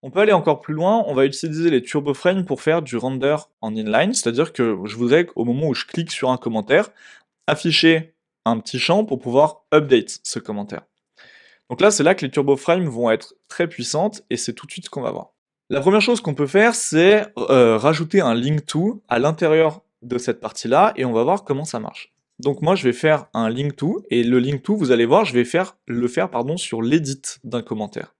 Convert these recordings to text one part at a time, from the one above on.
On peut aller encore plus loin, on va utiliser les turboframes pour faire du render en inline, c'est-à-dire que je voudrais qu'au moment où je clique sur un commentaire, afficher un petit champ pour pouvoir update ce commentaire. Donc là, c'est là que les turboframes vont être très puissantes et c'est tout de suite ce qu'on va voir. La première chose qu'on peut faire, c'est rajouter un link to à l'intérieur de cette partie-là et on va voir comment ça marche. Donc moi, je vais faire un link to et le link to, vous allez voir, je vais le faire sur l'edit d'un commentaire.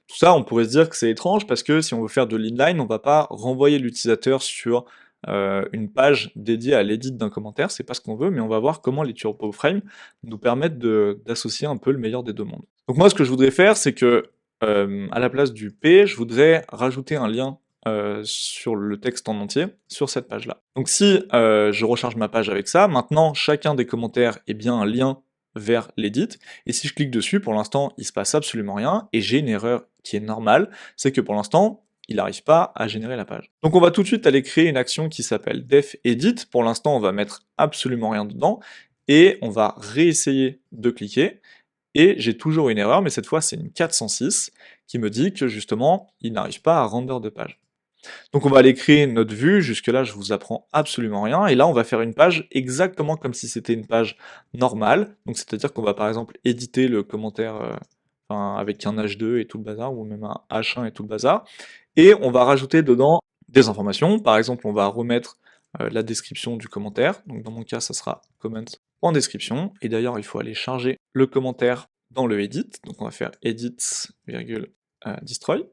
Tout ça, on pourrait se dire que c'est étrange parce que si on veut faire de l'inline, on va pas renvoyer l'utilisateur sur une page dédiée à l'edit d'un commentaire, c'est pas ce qu'on veut, mais on va voir comment les turboframes nous permettent d'associer un peu le meilleur des deux mondes. Donc moi, ce que je voudrais faire, c'est que à la place du P, je voudrais rajouter un lien sur le texte en entier, sur cette page-là. Donc si je recharge ma page avec ça, maintenant chacun des commentaires est bien un lien vers l'edit, et si je clique dessus, pour l'instant, il se passe absolument rien, et j'ai une erreur qui est normale, c'est que pour l'instant, il n'arrive pas à générer la page. Donc on va tout de suite aller créer une action qui s'appelle def-edit, pour l'instant on va mettre absolument rien dedans, et on va réessayer de cliquer, et j'ai toujours une erreur, mais cette fois c'est une 406, qui me dit que justement, il n'arrive pas à render de page. Donc on va aller créer notre vue, jusque là je vous apprends absolument rien, et là on va faire une page exactement comme si c'était une page normale, donc c'est-à-dire qu'on va par exemple éditer le commentaire enfin, avec un H2 et tout le bazar, ou même un H1 et tout le bazar, et on va rajouter dedans des informations, par exemple on va remettre la description du commentaire, donc dans mon cas ça sera comment en description, et d'ailleurs il faut aller charger le commentaire dans le edit, donc on va faire edit, destroy,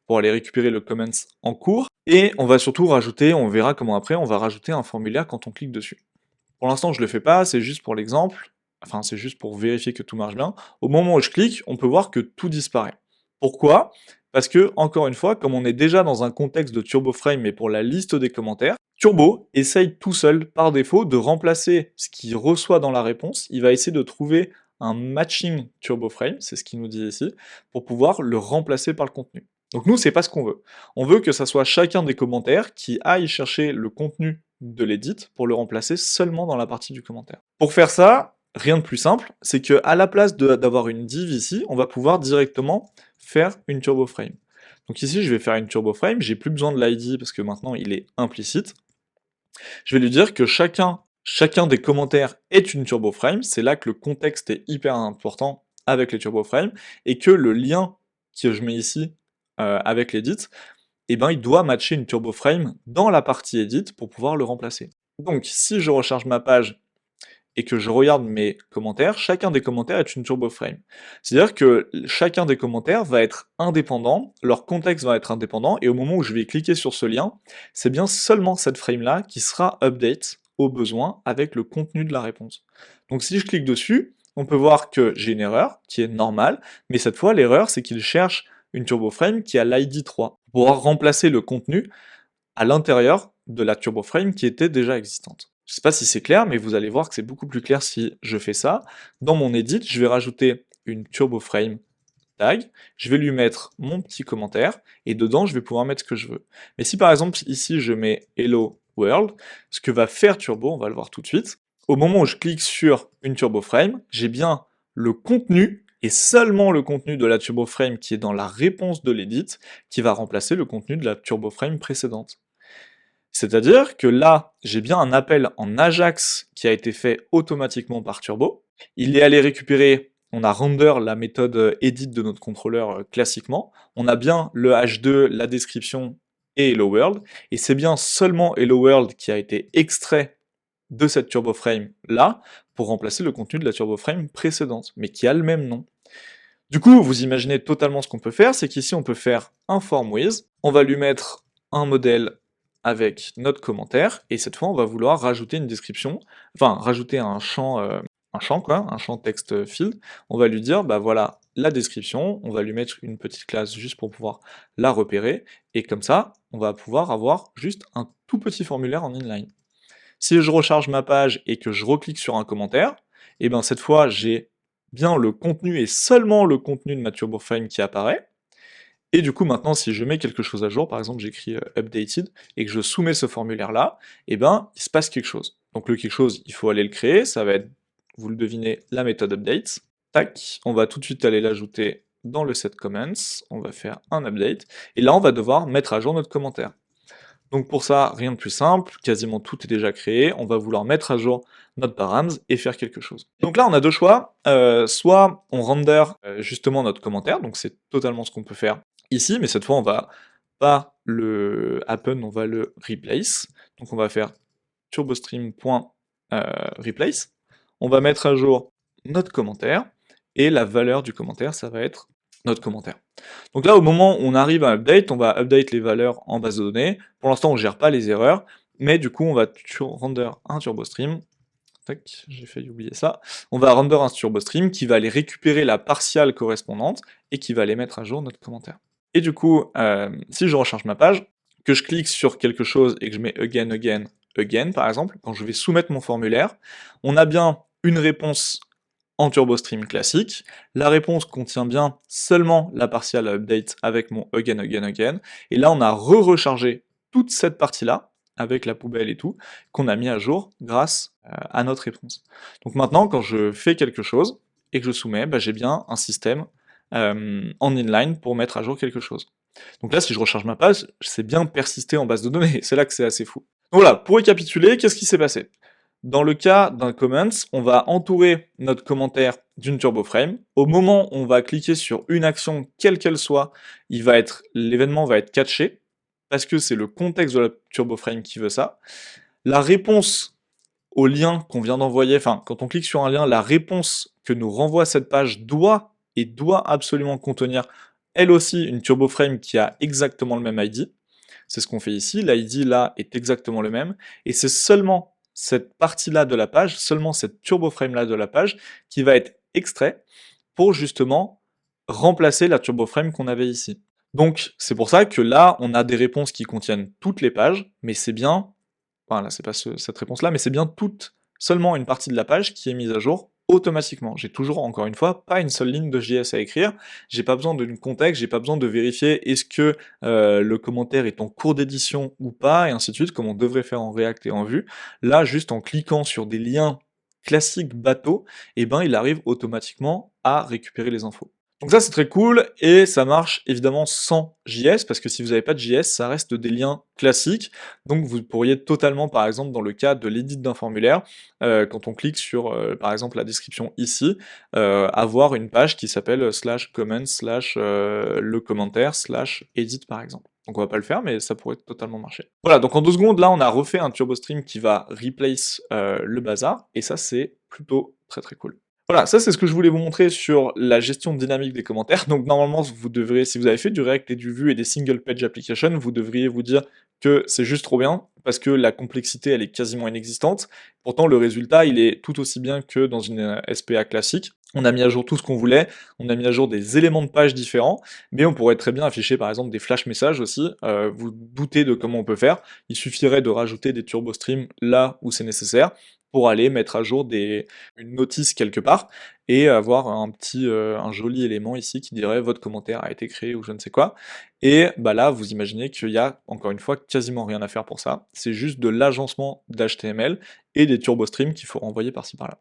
pour aller récupérer le comments en cours, et on va surtout rajouter, on verra comment après, on va rajouter un formulaire quand on clique dessus. Pour l'instant je le fais pas, c'est juste pour l'exemple, enfin c'est juste pour vérifier que tout marche bien. Au moment où je clique, on peut voir que tout disparaît. Pourquoi? Parce que, encore une fois, comme on est déjà dans un contexte de TurboFrame, mais pour la liste des commentaires, Turbo essaye tout seul, par défaut, de remplacer ce qu'il reçoit dans la réponse. Il va essayer de trouver un matching TurboFrame, c'est ce qu'il nous dit ici, pour pouvoir le remplacer par le contenu. Donc nous, c'est pas ce qu'on veut. On veut que ça soit chacun des commentaires qui aille chercher le contenu de l'edit pour le remplacer seulement dans la partie du commentaire. Pour faire ça, rien de plus simple, c'est que à la place d'avoir une div ici, on va pouvoir directement faire une turboframe. Donc ici, je vais faire une turboframe, j'ai plus besoin de l'id parce que maintenant il est implicite. Je vais lui dire que chacun des commentaires est une turboframe, c'est là que le contexte est hyper important avec les turboframes, et que le lien que je mets ici avec l'edit, eh ben, il doit matcher une turboframe dans la partie edit pour pouvoir le remplacer. Donc si je recharge ma page et que je regarde mes commentaires, chacun des commentaires est une turboframe. C'est-à-dire que chacun des commentaires va être indépendant, leur contexte va être indépendant, et au moment où je vais cliquer sur ce lien, c'est bien seulement cette frame-là qui sera update au besoin avec le contenu de la réponse. Donc si je clique dessus, on peut voir que j'ai une erreur, qui est normale, mais cette fois l'erreur c'est qu'il cherche une turboframe qui a l'ID 3, pour pouvoir remplacer le contenu à l'intérieur de la turboframe qui était déjà existante. Je sais pas si c'est clair, mais vous allez voir que c'est beaucoup plus clair si je fais ça. Dans mon edit, je vais rajouter une turboframe tag, je vais lui mettre mon petit commentaire, et dedans je vais pouvoir mettre ce que je veux. Mais si par exemple ici je mets hello world, ce que va faire Turbo, on va le voir tout de suite, au moment où je clique sur une turboframe, j'ai bien le contenu, et seulement le contenu de la turboframe qui est dans la réponse de l'edit, qui va remplacer le contenu de la turboframe précédente. C'est-à-dire que là, j'ai bien un appel en Ajax qui a été fait automatiquement par Turbo. Il est allé récupérer, on a render la méthode edit de notre contrôleur classiquement. On a bien le H2, la description et Hello World. Et c'est bien seulement Hello World qui a été extrait de cette turboframe là pour remplacer le contenu de la turboframe précédente, mais qui a le même nom. Du coup, vous imaginez totalement ce qu'on peut faire, c'est qu'ici on peut faire un form with, on va lui mettre un modèle avec notre commentaire, et cette fois on va vouloir rajouter une description, enfin rajouter un champ texte field, on va lui dire, bah voilà la description, on va lui mettre une petite classe juste pour pouvoir la repérer, et comme ça, on va pouvoir avoir juste un tout petit formulaire en inline. Si je recharge ma page et que je reclique sur un commentaire, et bien cette fois j'ai bien le contenu et seulement le contenu de ma turboframe qui apparaît, et du coup maintenant si je mets quelque chose à jour, par exemple j'écris updated, et que je soumets ce formulaire là, et ben il se passe quelque chose. Donc le quelque chose, il faut aller le créer, ça va être, vous le devinez, la méthode update. Tac, on va tout de suite aller l'ajouter dans le set comments, on va faire un update, et là on va devoir mettre à jour notre commentaire. Donc pour ça, rien de plus simple, quasiment tout est déjà créé, on va vouloir mettre à jour notre params et faire quelque chose. Donc là on a deux choix, soit on render justement notre commentaire, donc c'est totalement ce qu'on peut faire ici, mais cette fois on va pas le happen, on va le replace, donc on va faire turbostream.replace, on va mettre à jour notre commentaire, et la valeur du commentaire, ça va être notre commentaire. Donc là, au moment où on arrive à update, on va update les valeurs en base de données. Pour l'instant, on ne gère pas les erreurs, mais du coup, on va render un turbostream. Tac, j'ai failli oublier ça. On va render un turbostream qui va aller récupérer la partiale correspondante et qui va aller mettre à jour notre commentaire. Et du coup, si je recharge ma page, que je clique sur quelque chose et que je mets again, again, again, par exemple, quand je vais soumettre mon formulaire, on a bien une réponse en TurboStream classique. La réponse contient bien seulement la partial update avec mon again, again, again. Et là, on a rechargé toute cette partie-là, avec la poubelle et tout, qu'on a mis à jour grâce à notre réponse. Donc maintenant, quand je fais quelque chose et que je soumets, bah, j'ai bien un système en inline pour mettre à jour quelque chose. Donc là, si je recharge ma page, c'est bien persisté en base de données. C'est là que c'est assez fou. Donc voilà, pour récapituler, qu'est-ce qui s'est passé? Dans le cas d'un comments, on va entourer notre commentaire d'une turboframe. Au moment où on va cliquer sur une action, quelle qu'elle soit, l'événement va être catché, parce que c'est le contexte de la turboframe qui veut ça. La réponse au lien qu'on vient d'envoyer, enfin, quand on clique sur un lien, la réponse que nous renvoie cette page doit absolument contenir, elle aussi, une turboframe qui a exactement le même ID. C'est ce qu'on fait ici, l'ID là est exactement le même, et c'est seulement cette partie-là de la page, seulement cette turboframe-là de la page, qui va être extrait pour justement remplacer la turboframe qu'on avait ici. Donc c'est pour ça que là, on a des réponses qui contiennent toutes les pages, mais c'est bien, enfin là c'est pas cette réponse-là, mais c'est bien seulement une partie de la page qui est mise à jour automatiquement. J'ai toujours, encore une fois, pas une seule ligne de JS à écrire, j'ai pas besoin d'une contexte, j'ai pas besoin de vérifier est-ce que le commentaire est en cours d'édition ou pas, et ainsi de suite, comme on devrait faire en React et en Vue. Là, juste en cliquant sur des liens classiques bateau, et ben il arrive automatiquement à récupérer les infos. Donc ça c'est très cool, et ça marche évidemment sans JS, parce que si vous n'avez pas de JS, ça reste des liens classiques, donc vous pourriez totalement, par exemple dans le cas de l'édit d'un formulaire, quand on clique sur par exemple la description ici, avoir une page qui s'appelle /comment/ le commentaire /edit par exemple. Donc on va pas le faire, mais ça pourrait totalement marcher. Voilà, donc en 2 secondes, là on a refait un TurboStream qui va replace le bazar, et ça c'est plutôt très très cool. Voilà, ça c'est ce que je voulais vous montrer sur la gestion dynamique des commentaires. Donc normalement, vous devrez, si vous avez fait du React et du Vue et des single page applications, vous devriez vous dire que c'est juste trop bien, parce que la complexité elle est quasiment inexistante. Pourtant le résultat il est tout aussi bien que dans une SPA classique. On a mis à jour tout ce qu'on voulait, on a mis à jour des éléments de page différents, mais on pourrait très bien afficher par exemple des flash messages aussi. Vous doutez de comment on peut faire, il suffirait de rajouter des turbostreams là où c'est nécessaire, pour aller mettre à jour une notice quelque part, et avoir un joli élément ici qui dirait votre commentaire a été créé ou je ne sais quoi. Et bah là, vous imaginez qu'il y a, encore une fois, quasiment rien à faire pour ça. C'est juste de l'agencement d'HTML et des turbostreams qu'il faut renvoyer par-ci par-là.